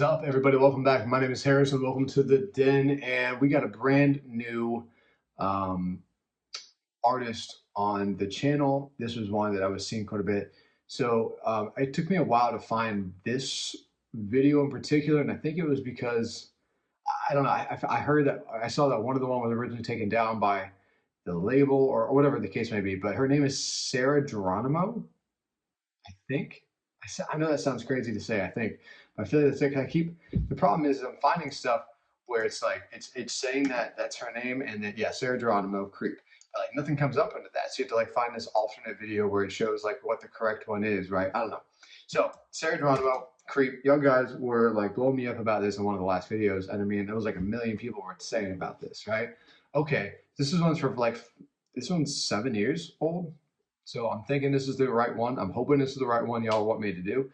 is up, everybody? Welcome back. My name is Harrison. Welcome to the Den, and we got a brand new um, artist on the channel. This was one that I was seeing quite a bit. So it took me a while to find this video in particular, and I think it was because I don't know. I heard that I saw that one of the one was originally taken down by the label or whatever the case may be. But her name is Sarah Geronimo, I think. I know that sounds crazy to say, I think. I feel like that's like the problem is I'm finding stuff where it's like it's saying that that's her name and then yeah, Sarah Geronimo creep. But, like nothing comes up under that. So you have to like find this alternate video where it shows like what the correct one is, right? I don't know. So Sarah Geronimo creep, y'all guys were like blowing me up about this in one of the last videos. And I mean there was like 1 million people were saying about this, right? Okay, this is one's for like this one's 7 years old. So I'm thinking this is the right one. I'm hoping this is the right one y'all want me to do.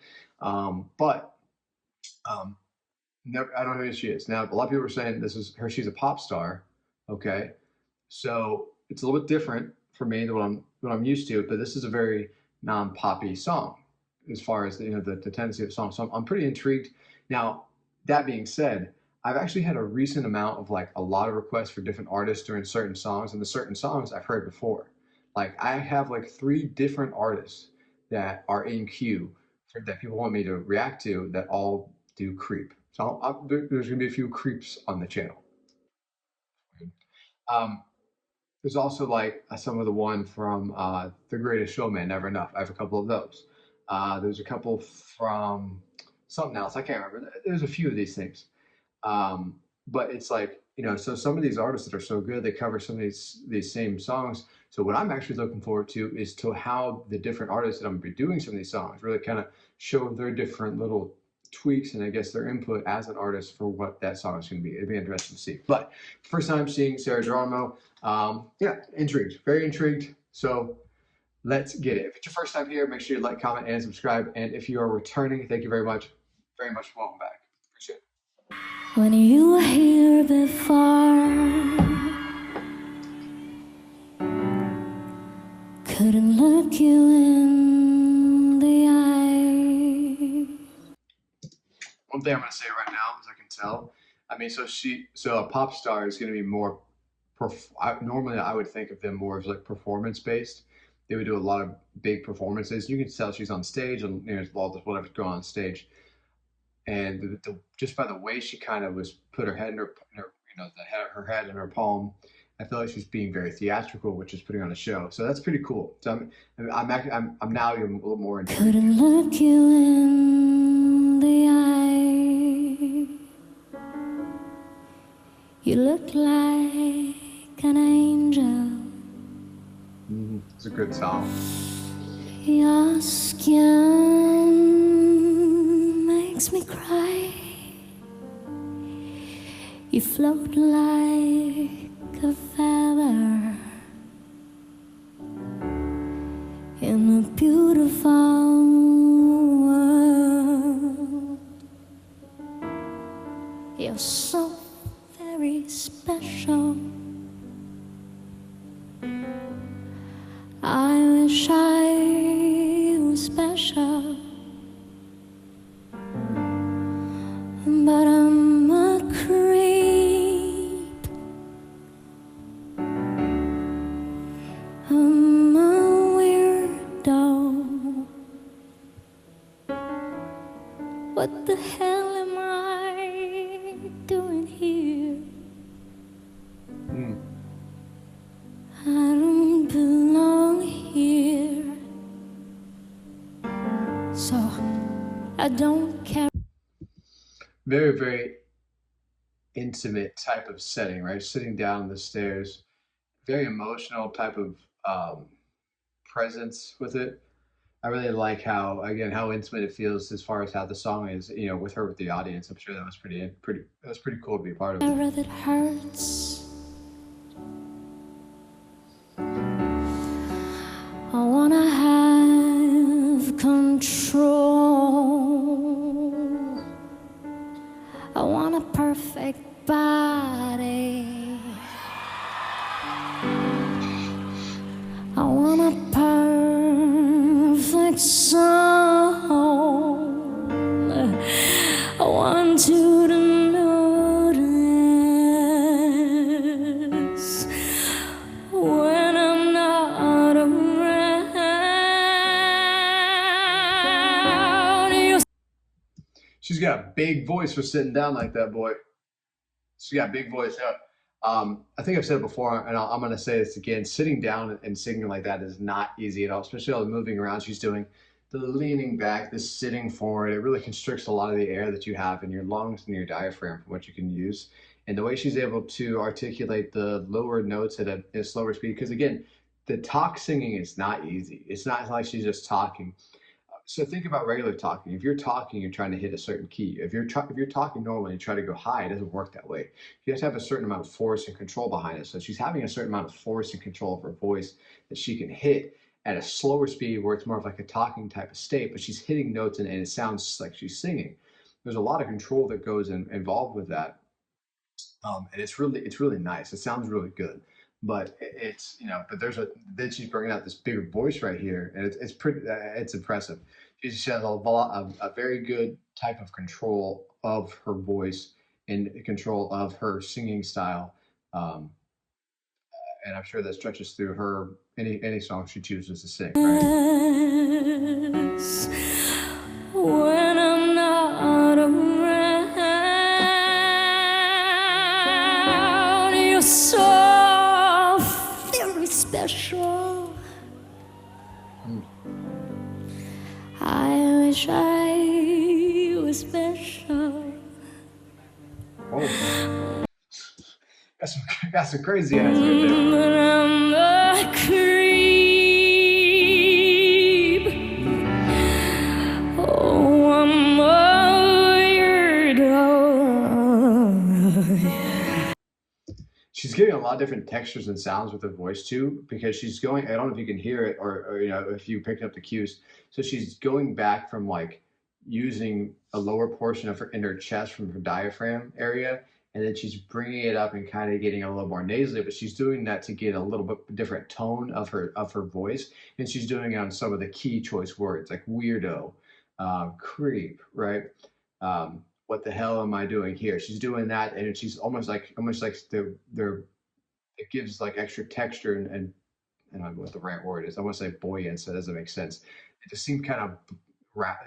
Never, I don't know who she is. Now, a lot of people are saying this is her. She's a pop star. Okay. So it's a little bit different for me than what I'm used to, but this is a very non-poppy song as far as the tendency of the song. So I'm pretty intrigued. Now, that being said, I've actually had a recent amount of like a lot of requests for different artists during certain songs, and the certain songs I've heard before. Like I have like 3 different artists that are in queue that people want me to react to that all do creep. So there's gonna be a few creeps on the channel. There's also like some of the one from The Greatest Showman, Never Enough. I have a couple of those. There's a couple from something else. I can't remember. There's a few of these things. But it's like, so some of these artists that are so good, they cover some of these same songs. So what I'm actually looking forward to is to how the different artists that I'm gonna be doing some of these songs really kind of show their different little tweaks and I guess their input as an artist for what that song is going to be. It'd be interesting to see. But first time seeing Sarah Geronimo, yeah, intrigued, very intrigued. So let's get it. If it's your first time here, make sure you like, comment, and subscribe. And if you are returning, thank you very much. Very much welcome back. Appreciate it. When you were here before, couldn't look you in the eye. One thing I'm going to say right now, as I can tell, I mean, so a pop star is going to be more, normally I would think of them more as like performance based. They would do a lot of big performances. You can tell she's on stage and all this whatever's going on stage. And just by the way she kind of was put her head in her her head in her palm, I feel like she's being very theatrical, which is putting on a show. So that's pretty cool. So I'm now even a little more intrigued. Couldn't look you in the eye. You look like an angel. It's a good song. Your skin makes me cry. You float like a feather in a beautiful world. You're so very special. I wish I was special, but I'm a creep. I'm a weirdo. What the hell am I doing here? I don't belong here, so I don't care. Very, very intimate type of setting, right? Sitting down the stairs, very emotional type of presence with it. I really like how intimate it feels as far as how the song is, with her with the audience. I'm sure that was pretty cool to be a part of. That hurts. I wanna have control. I want a perfect body. I want a perfect soul. I want She's got a big voice for sitting down like that, boy. She's got a big voice. Yeah. I think I've said it before, and I'm going to say this again. Sitting down and singing like that is not easy at all, especially all the moving around she's doing. The leaning back, the sitting forward, it really constricts a lot of the air that you have in your lungs and your diaphragm from what you can use. And the way she's able to articulate the lower notes at a slower speed, because again, the talk singing is not easy. It's not like she's just talking. So think about regular talking. If you're talking, you're trying to hit a certain key. If you're talking normally and you try to go high, it doesn't work that way. You have to have a certain amount of force and control behind it. So she's having a certain amount of force and control of her voice that she can hit at a slower speed where it's more of like a talking type of state, but she's hitting notes and it sounds like she's singing. There's a lot of control that goes involved with that. And it's really nice. It sounds really good, but it's but then she's bringing out this bigger voice right here, and it's pretty. It's impressive. She has a very good type of control of her voice and control of her singing style, um, and I'm sure that stretches through her any song she chooses to sing. Right? When I'm not around, you're so very special. I wish I was special. Oh, got some crazy eyes right there. But I'm a creep. Oh, I'm a weirdo. She's getting a lot of different textures and sounds with her voice too, because she's going. I don't know if you can hear it or if you picked up the cues. So she's going back from like using a lower portion of her in her chest from her diaphragm area, and then she's bringing it up and kind of getting a little more nasally. But she's doing that to get a little bit different tone of her voice, and she's doing it on some of the key choice words like weirdo, creep, right? What the hell am I doing here? She's doing that, and she's almost like they're it gives like extra texture and I don't know what the right word is. I want to say buoyant, so it doesn't make sense. It just seemed kind of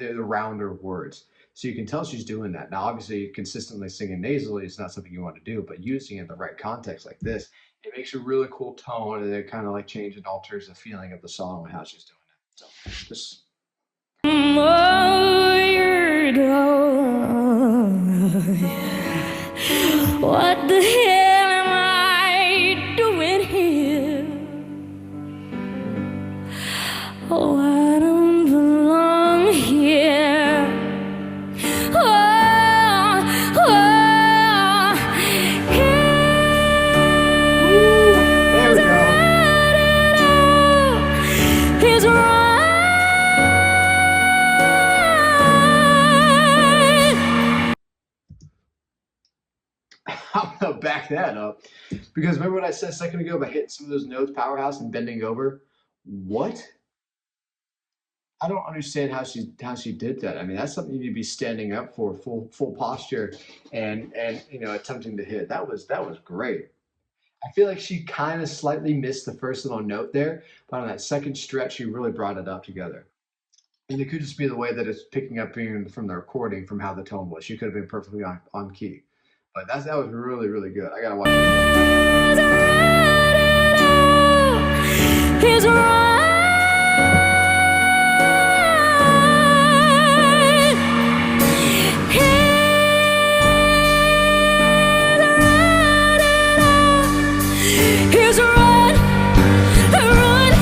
they're the rounder words. So you can tell she's doing that. Now, obviously, consistently singing nasally is not something you want to do, but using it in the right context like this, it makes a really cool tone, and it kind of like changes and alters the feeling of the song and how she's doing it. So just. What the hell am I doing here? Oh, I don't belong here. Oh, There we go. here's right. I'm gonna back that up because remember what I said a second ago about hitting some of those notes, powerhouse, and bending over. What? I don't understand how she did that. I mean, that's something you need to be standing up for, full posture, and attempting to hit. That was great. I feel like she kind of slightly missed the first little note there, but on that second stretch, she really brought it up together. And it could just be the way that it's picking up being from the recording from how the tone was. She could have been perfectly on key. But that was really, really good. I gotta watch it. Here's right. Here's run, run,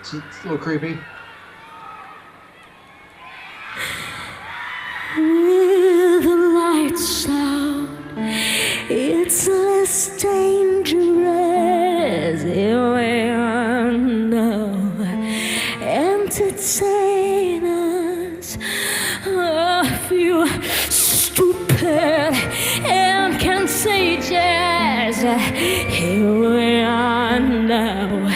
It's a little creepy. With the lights out, it's less dangerous. Here we are now, entertainers. sages, here we are now,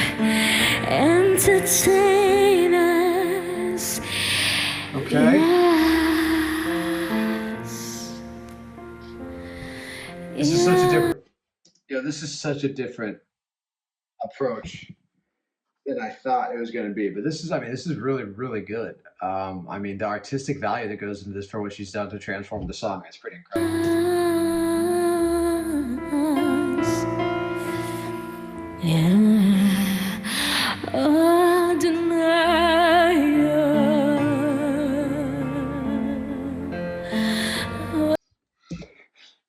entertainers. Okay. Yes. This is such a different, this is such a different approach than I thought it was going to be. But this is, this is really, really good. The artistic value that goes into this for what she's done to transform the song is pretty incredible.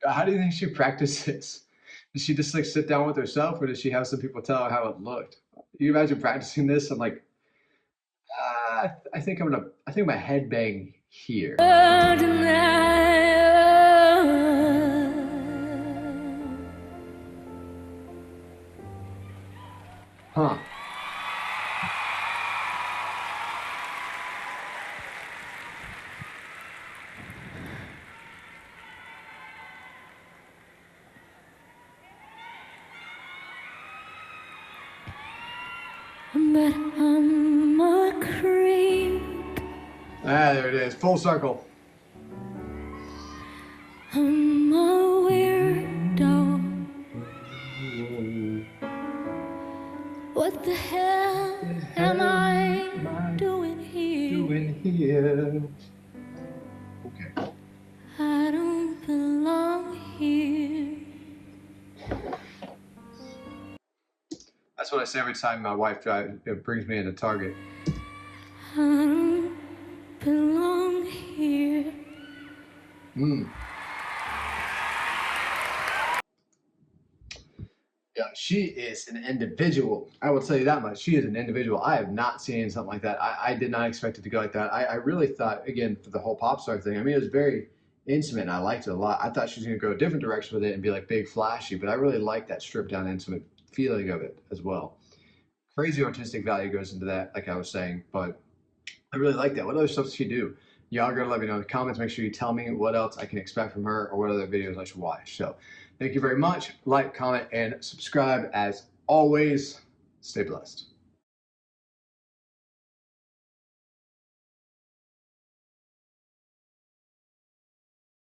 How do you think she practices? Does she just like sit down with herself, or does she have some people tell her how it looked? You imagine practicing this? I'm like, I think my head bang here. Huh. But I'm a creep. There it is. Full circle. I'm a weirdo. What the hell am I doing here? Okay. I don't belong here. That's what I say every time my wife brings me into Target. I don't belong here. Yeah, she is an individual. I will tell you that much. She is an individual. I have not seen something like that. I did not expect it to go like that. I really thought, again, for the whole pop star thing, it was very intimate and I liked it a lot. I thought she was going to go a different direction with it and be like big flashy, but I really liked that stripped down intimate feeling of it as well. Crazy artistic value goes into that, like I was saying, but I really like that. What other stuff does she do? Y'all gotta let me know in the comments. Make sure you tell me what else I can expect from her or what other videos I should watch. So thank you very much. Like, comment, and subscribe. As always, stay blessed.